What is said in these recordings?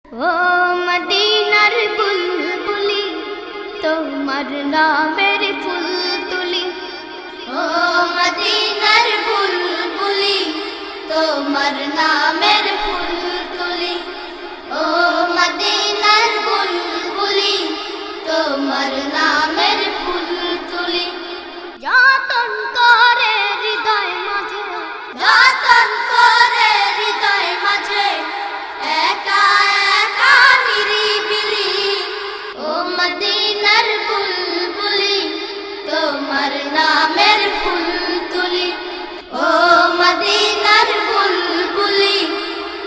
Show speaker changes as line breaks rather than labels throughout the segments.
ও মদিনার বুলবুলি তোমার নামের ফুল তুলি। ও মদিনার বুলবুলি তোমার নামের ফুল তুলি। ও মদিনার বুলবুলি তোমার নামের ফুল তুলি। যতন করে হৃদয় মাঝে, যতন করে হৃদয় মাঝে, একা একা নিরিবিলি। ও মদিনার বুলবুলি তোমার নামের ফুল তুলি। ও মদিনার বুলবুলি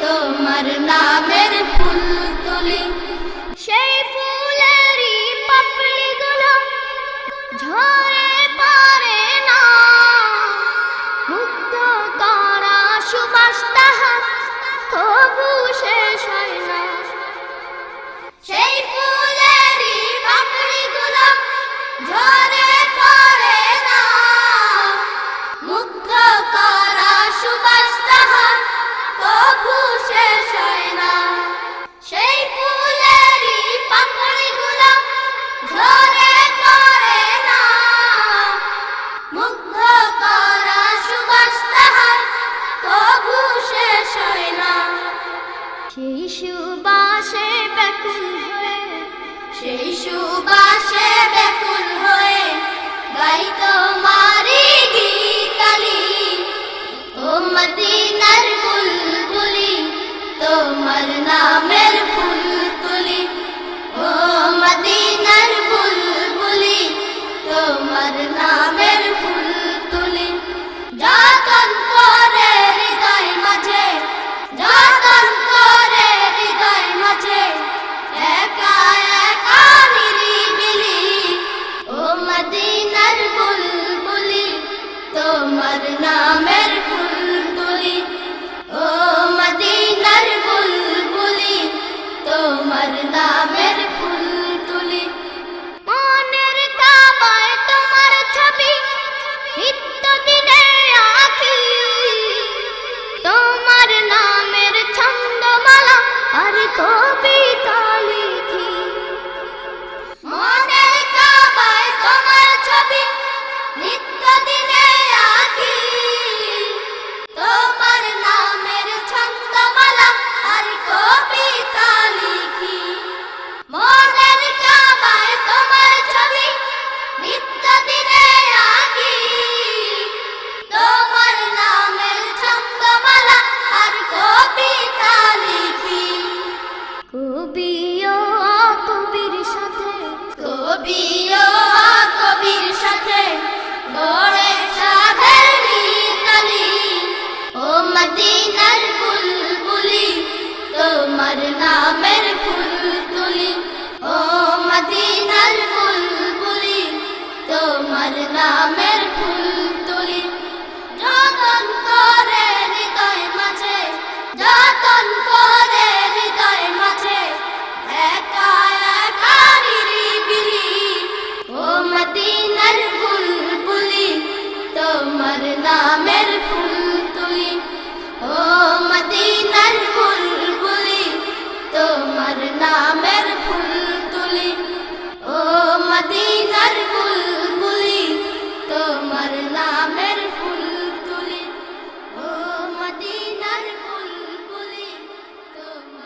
তোমার নামের ফুল তুলি। সেই ফুলেরই পাপড়িগুলো ঝরে পড়ে না, মুগ্ধ করা সুবাস তাহার তবু শেষ হয় না। সেই ফুলেরই পাপড়িগুলো ঝরে পড়ে না, মুগ্ধ করা সুবাস তাহার তবু শেষ হয় না। সেই ফুলেরই পাপড়িগুলো ঝরে পড়ে না, মুগ্ধ করা সুবাস তাহার তবু শেষ হয় না। সেই সুবাসে ব্যাকুল হয়ে, সেই সুবাসে ব্যাকুল হয়ে গাই তোমারি গীতালি। ও মদিনার বুলবুলি তোমার নামের ফুল তুলি। ও মদিনার বুলবুলি তোমার নামের ফুল তুলি। যতন করে হৃদয় মাঝে, যতন করে হৃদয় মাঝে, একা একা নিরিবিলি। ও মদিনার বুলবুলি তোমার নামের ফুল তুলি। ও মদিনার বুলবুলি তোমার নামের ফুল তুলি। মনের কাবায় তোমার ছবি নিত্য দিনে আঁকি, তোমার নামের ছন্দমালা আর কবিতা লিখি। মনের কাবায় তোমার ছবি নিত্য দিনে আঁকি, তোমার নামের ছন্দমালা আর কবিতা লিখি। মনের কাবায় তোমার ছবি নিত্য দিনে আঁকি, তোমার নামের ছন্দমালা আর কবিতা লিখি। কবিও কবির সাথে, কবিও কবির সাথে গড়ে সাধের মিতালি। ও মদিনার বুলবুলি তোমার নামের ফুল তুলি। ও মদিনার বুলবুলি তোমার নামের ফুল তুলি। যতন করে হৃদয় মাঝে, যতন করে হৃদয় মাঝে, একা একা নিরিবিলি। ও মদিনার বুলবুলি তোমার নামের ফুল তুলি। ও মদিনার বুলবুলি তোমার নামের